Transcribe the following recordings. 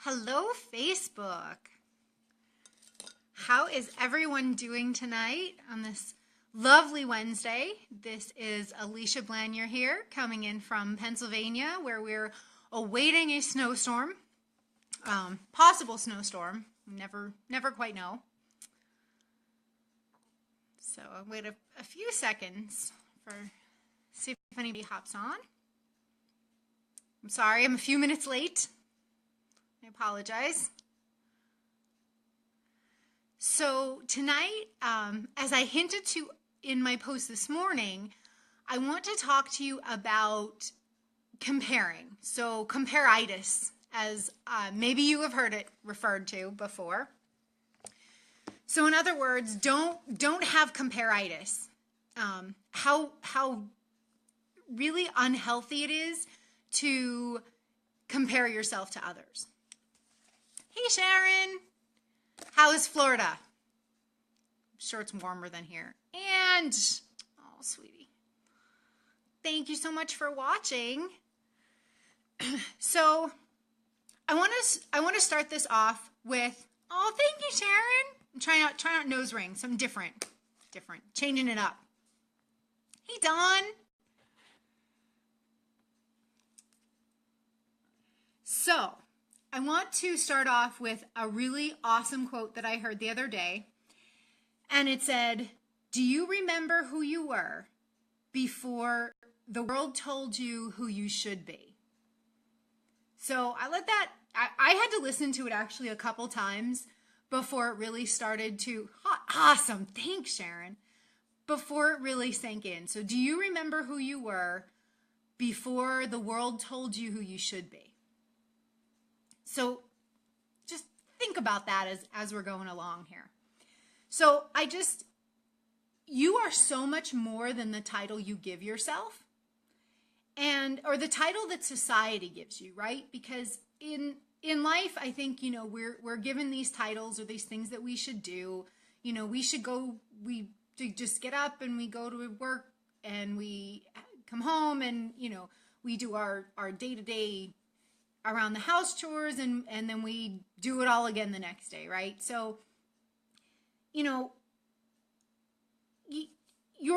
Hello, Facebook. How is everyone doing tonight on this lovely Wednesday? This is Alicia Blanier here, coming in from Pennsylvania, where we're awaiting a snowstorm, possible snowstorm. Never quite know. So I'll wait a few seconds for see if anybody hops on. I'm sorry, I'm a few minutes late. I apologize. So tonight, as I hinted to in my post this morning, I want to talk to you about comparing. So itis, as maybe you have heard it referred to before. So in other words, don't have comparitis. How really unhealthy it is to compare yourself to others. Hey, Sharon. How is Florida? I'm sure it's warmer than here. And, oh, sweetie. Thank you so much for watching. So, I want to start this off with, oh, thank you, Sharon. I'm trying out nose rings, something different, changing it up. Hey, Dawn. So, I want to start off with a really awesome quote that I heard the other day. And it said, "Do you remember who you were before the world told you who you should be?" So I had to listen to it actually a couple times before it really started to, awesome, thanks, Sharon, before it really sank in. So do you remember who you were before the world told you who you should be? So just think about that as we're going along here. So you are so much more than the title you give yourself or the title that society gives you, right? Because in life, I think, we're given these titles or these things that we should do. We just get up and we go to work and we come home and, we do our day-to-day around the house chores and then we do it all again the next day, right? So, you're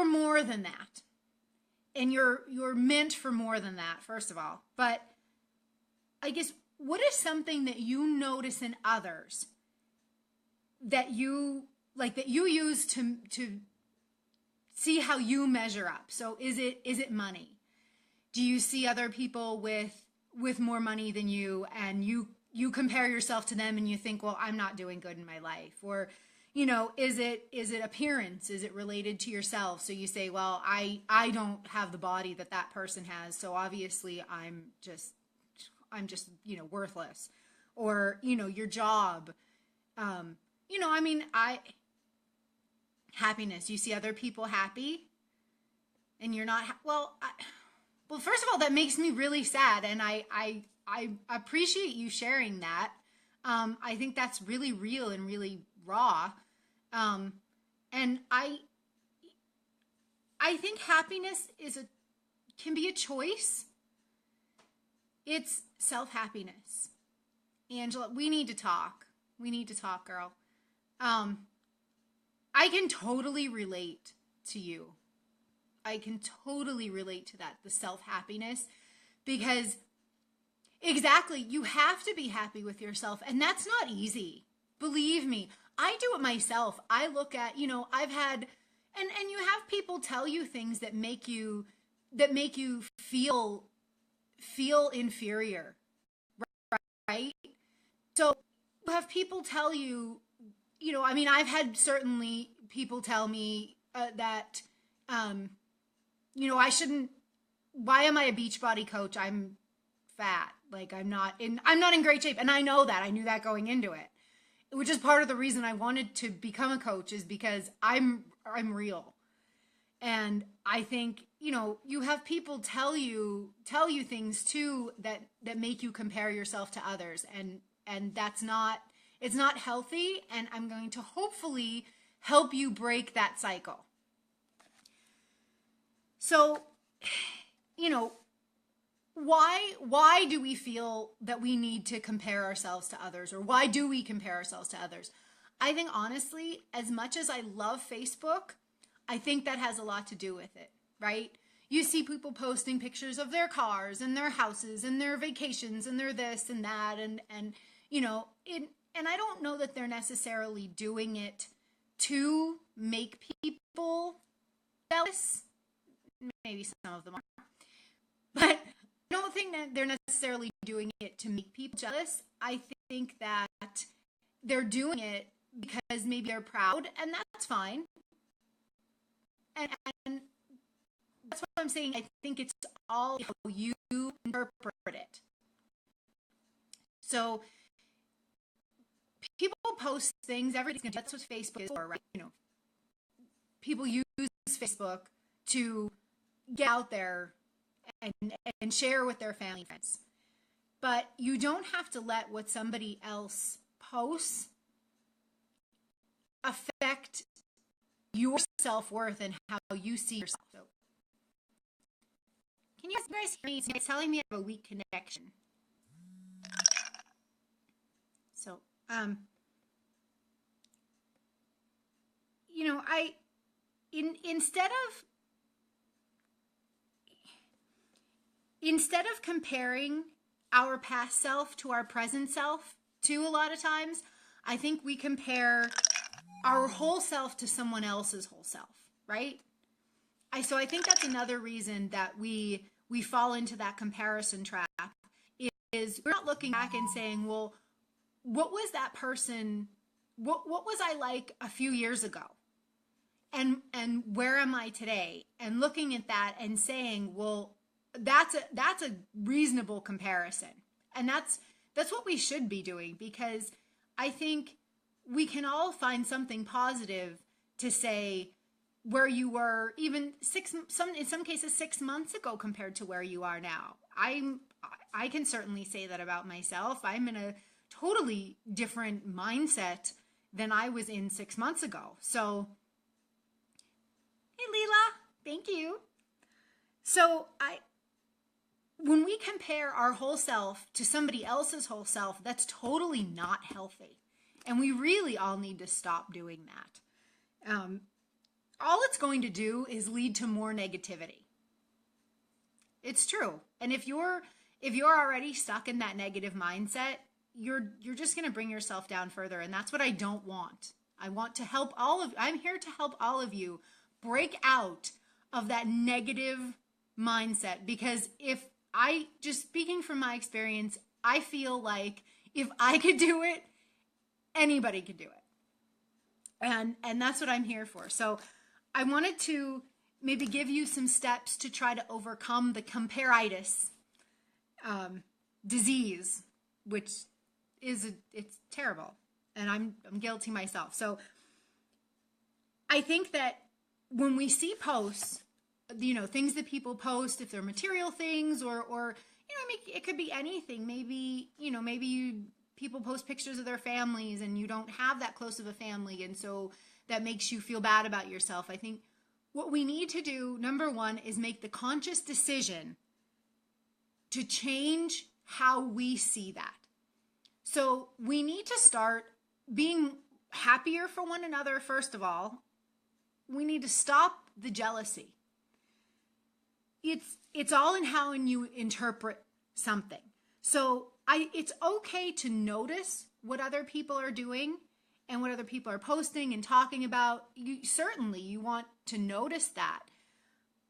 more than that. And you're meant for more than that, first of all. But I guess, what is something that you notice in others that you use to see how you measure up? So is it money? Do you see other people with more money than you and you compare yourself to them and you think, well, I'm not doing good in my life? Or, is it appearance? Is it related to yourself? So you say, well, I don't have the body that person has. So obviously I'm just, worthless. Or, your job, happiness. You see other people happy and you're not, well, first of all, that makes me really sad, and I appreciate you sharing that. I think that's really real and really raw, and I think happiness can be a choice. It's self-happiness. Angela, we need to talk. We need to talk, girl. I can totally relate to you. I can totally relate to that, the self-happiness, because exactly, you have to be happy with yourself, and that's not easy. Believe me, I do it myself. I look at, I've had, and you have people tell you things that make you feel inferior, right? So you have people tell you, I've had certainly people tell me that, I shouldn't, why am I a Beachbody coach? I'm fat. Like I'm not in great shape. And I know that. I knew that going into it, which is part of the reason I wanted to become a coach, is because I'm real. And I think, you have people tell you things too that make you compare yourself to others. And it's not healthy. And I'm going to hopefully help you break that cycle. So, why do we feel that we need to compare ourselves to others, or why do we compare ourselves to others? I think honestly, as much as I love Facebook, I think that has a lot to do with it, right? You see people posting pictures of their cars and their houses and their vacations and their this and that, and you know, and I don't know that they're necessarily doing it to make people jealous. Maybe some of them are, but I don't think that they're necessarily doing it to make people jealous. I think that they're doing it because maybe they're proud, and that's fine. And that's what I'm saying. I think it's all how you interpret it. So people post things, everybody's gonna, that's what Facebook is for, right? You know, people use Facebook to get out there and share with their family and friends. But you don't have to let what somebody else posts affect your self-worth and how you see yourself. So, can you guys hear me? It's telling me I have a weak connection. So, you know, instead of comparing our past self to our present self, too, a lot of times, I think we compare our whole self to someone else's whole self, right? So I think that's another reason that we fall into that comparison trap, is we're not looking back and saying, well, what was that person, what was I like a few years ago? And where am I today? And looking at that and saying, well, that's a reasonable comparison. And that's what we should be doing, because I think we can all find something positive to say where you were even in some cases 6 months ago compared to where you are now. I can certainly say that about myself. I'm in a totally different mindset than I was in 6 months ago. So, hey Leela, thank you. So when we compare our whole self to somebody else's whole self, that's totally not healthy. And we really all need to stop doing that. All it's going to do is lead to more negativity. It's true. And if you're already stuck in that negative mindset, you're just going to bring yourself down further. And that's what I don't want. I want to help I'm here to help all of you break out of that negative mindset, because just speaking from my experience, I feel like if I could do it, anybody could do it. And that's what I'm here for. So I wanted to maybe give you some steps to try to overcome the compare-itis disease, which it's terrible. And I'm guilty myself. So I think that when we see posts, you know, things that people post, if they're material things or you know, I mean, it could be anything. Maybe, you know, people post pictures of their families and you don't have that close of a family, and so that makes you feel bad about yourself. I think what we need to do, number one, is make the conscious decision to change how we see that. So we need to start being happier for one another. First of all, we need to stop the jealousy. It's all in how you interpret something. So it's okay to notice what other people are doing and what other people are posting and talking about. You want to notice that,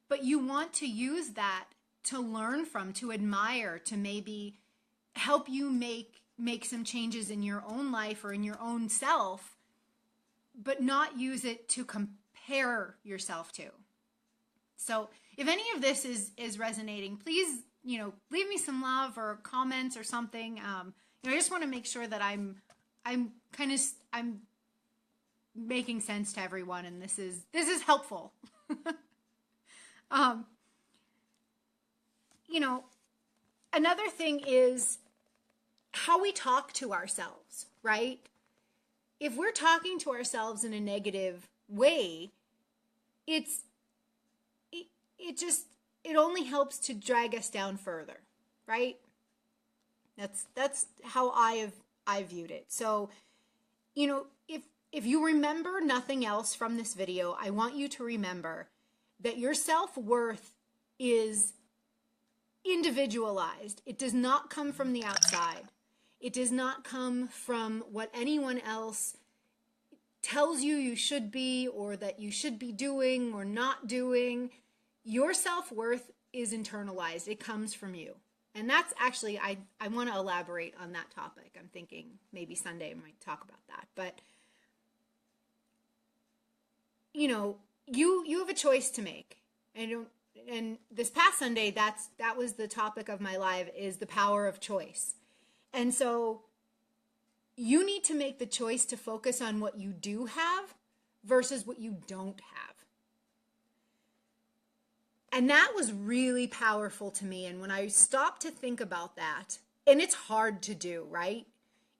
but you want to use that to learn from, to admire, to maybe help you make some changes in your own life or in your own self, but not use it to compare yourself to. So if any of this is resonating, please, you know, leave me some love or comments or something. You know, I just want to make sure that I'm making sense to everyone, and this is helpful. You know, another thing is how we talk to ourselves, right? If we're talking to ourselves in a negative way, it only helps to drag us down further. right? That's how I viewed it. So, if you remember nothing else from this video, I want you to remember that your self-worth is individualized. It does not come from the outside. It does not come from what anyone else tells you you should be, or that you should be doing or not doing. Your self-worth is internalized. It comes from you. And that's actually, I want to elaborate on that topic. I'm thinking maybe Sunday I might talk about that. But, you have a choice to make. And this past Sunday, that was the topic of my live, is the power of choice. And so you need to make the choice to focus on what you do have versus what you don't have. And that was really powerful to me. And when I stopped to think about that, and it's hard to do, right?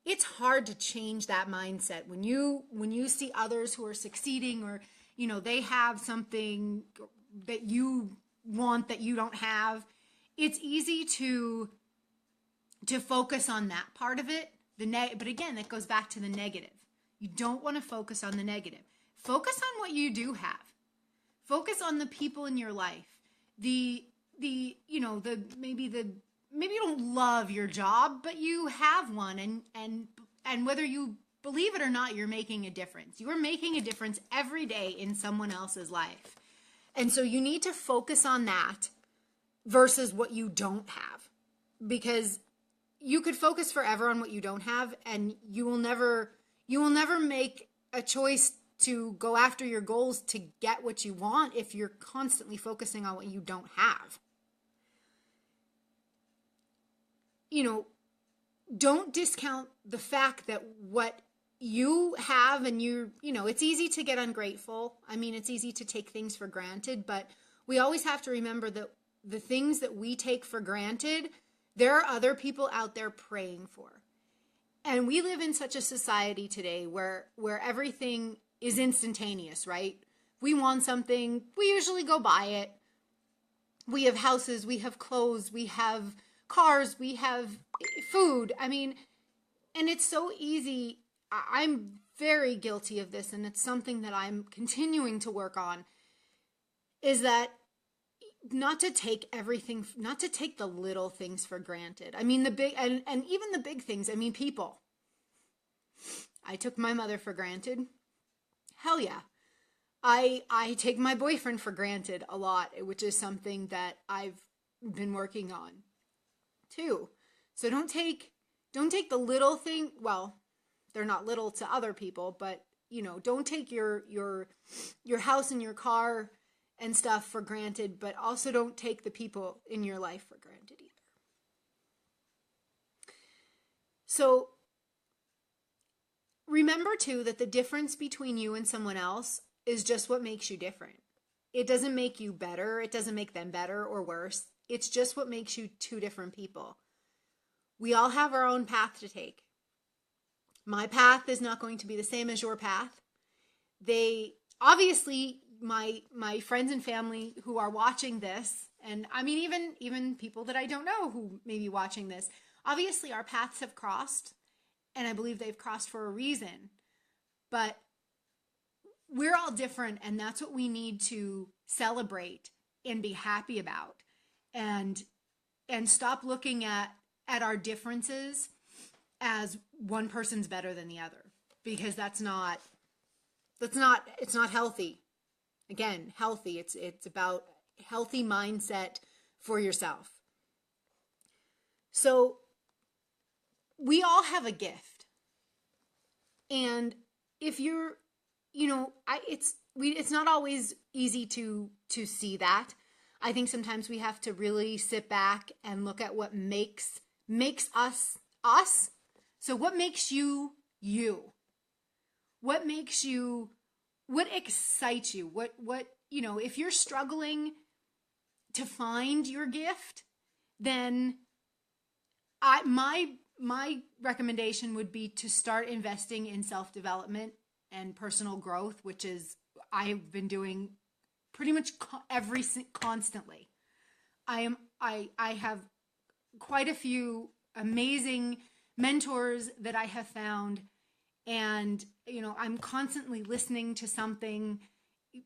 It's hard to change that mindset. When you see others who are succeeding, or, they have something that you want that you don't have, it's easy to focus on that part of it. But again, that goes back to the negative. You don't want to focus on the negative. Focus on what you do have. Focus on the people in your life. Maybe you don't love your job, but you have one, and whether you believe it or not, you're making a difference. You're making a difference every day in someone else's life. And so you need to focus on that versus what you don't have, because you could focus forever on what you don't have, and you will never make a choice to go after your goals to get what you want if you're constantly focusing on what you don't have. Don't discount the fact that what you have, and it's easy to get ungrateful. I mean, it's easy to take things for granted, but we always have to remember that the things that we take for granted, there are other people out there praying for. And we live in such a society today where everything is instantaneous, right? We want something, we usually go buy it. We have houses, we have clothes, we have cars, we have food. I mean, and it's so easy. I'm very guilty of this, and it's something that I'm continuing to work on, is that not to take the little things for granted. I mean, the big, and even the big things. I mean, people. I took my mother for granted. Hell yeah. I take my boyfriend for granted a lot, which is something that I've been working on too. So don't take the little thing. Well, they're not little to other people, but don't take your house and your car and stuff for granted, but also don't take the people in your life for granted either. So remember too that the difference between you and someone else is just what makes you different. It doesn't make you better. It doesn't make them better or worse. It's just what makes you two different people. We all have our own path to take. My path is not going to be the same as your path. They obviously, my friends and family who are watching this, and I mean even people that I don't know who may be watching this, obviously our paths have crossed, and I believe they've crossed for a reason. But we're all different, and that's what we need to celebrate and be happy about, and stop looking at our differences as one person's better than the other, because it's not healthy. Again, healthy. It's about healthy mindset for yourself. So we all have a gift. And if you're, it's not always easy to see that. I think sometimes we have to really sit back and look at what makes us us. So what makes you you? What makes you, what excites you? What if you're struggling to find your gift, then my recommendation would be to start investing in self-development and personal growth, which is I've been doing pretty much constantly. I have quite a few amazing mentors that I have found. And, I'm constantly listening to something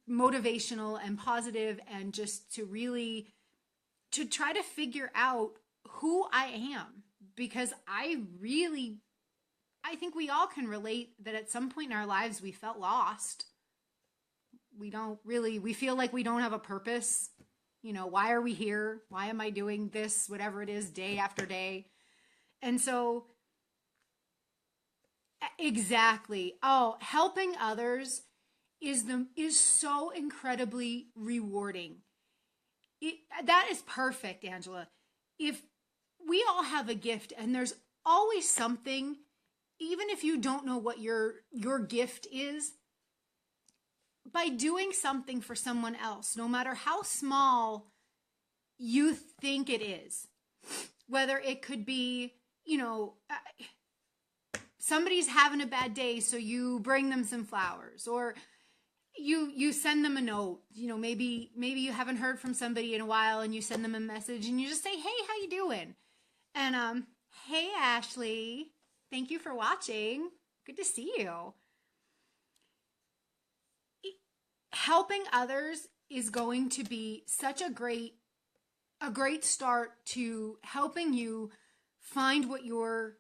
motivational and positive, and just to try to figure out who I am, because I think we all can relate that at some point in our lives we felt lost. We feel like we don't have a purpose. Why are we here? Why am I doing this, whatever it is, day after day? And so, exactly. Oh, helping others is so incredibly rewarding. That is perfect, Angela. If we all have a gift, and there's always something, even if you don't know what your gift is, by doing something for someone else, no matter how small you think it is, whether it could be, somebody's having a bad day, so you bring them some flowers, or you send them a note. Maybe you haven't heard from somebody in a while, and you send them a message, and you just say, hey, how you doing? And hey, Ashley, thank you for watching. Good to see you. Helping others is going to be such a great start to helping you find what you're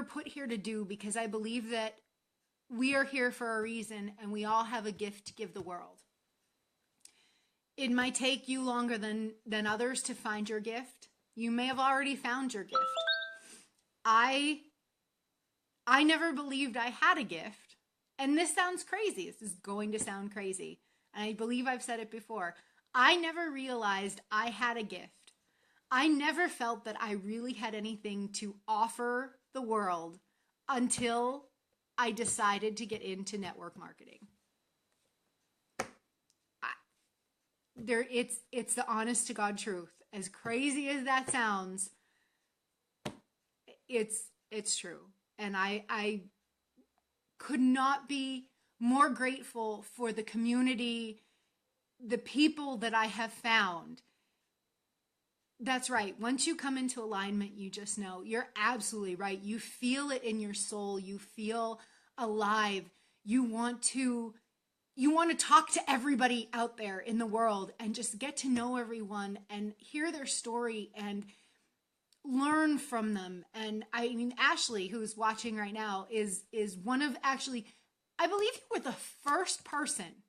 put here to do, because I believe that we are here for a reason, and we all have a gift to give the world. It might take you longer than others to find your gift. You may have already found your gift. I never believed I had a gift. And this sounds crazy. This is going to sound crazy. And I believe I've said it before. I never realized I had a gift. I never felt that I really had anything to offer the world until I decided to get into network marketing. It's the honest to God truth. As crazy as that sounds, it's true. And I could not be more grateful for the community, the people that I have found. That's right. Once you come into alignment, you just know. You're absolutely right. You feel it in your soul. You feel alive. You want to talk to everybody out there in the world and just get to know everyone and hear their story and learn from them. And I mean, Ashley, who's watching right now, is one of, actually, I believe you were the first person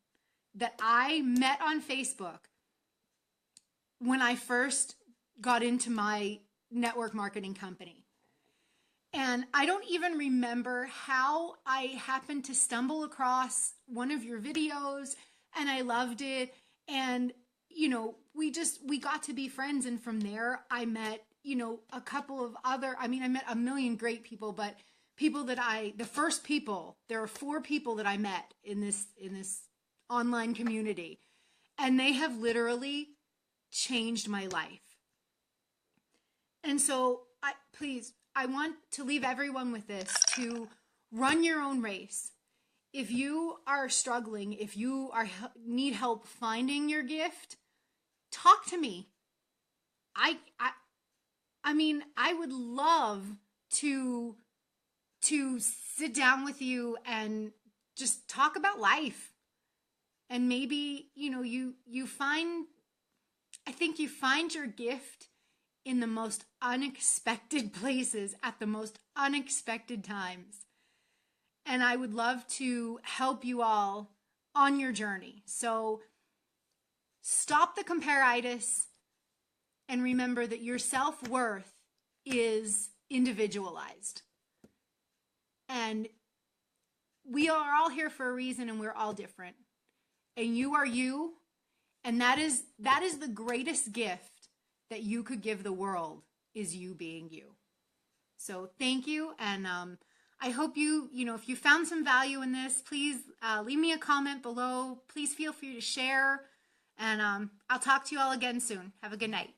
that I met on Facebook when I first got into my network marketing company. And I don't even remember how I happened to stumble across one of your videos, and I loved it. And, we got to be friends. And from there, I met, a couple of other, I met a million great people, but people that there are 4 people that I met in this online community, and they have literally changed my life. And so I want to leave everyone with this, to run your own race. If you are struggling, if you need help finding your gift, talk to me. I would love to sit down with you and just talk about life. And maybe, you find your gift in the most unexpected places at the most unexpected times. And I would love to help you all on your journey. So stop the compare-itis and remember that your self-worth is individualized. And we are all here for a reason, and we're all different. And you are you, and that is the greatest gift that you could give the world, is you being you. So thank you. And I hope if you found some value in this, please leave me a comment below. Please feel free to share. And I'll talk to you all again soon. Have a good night.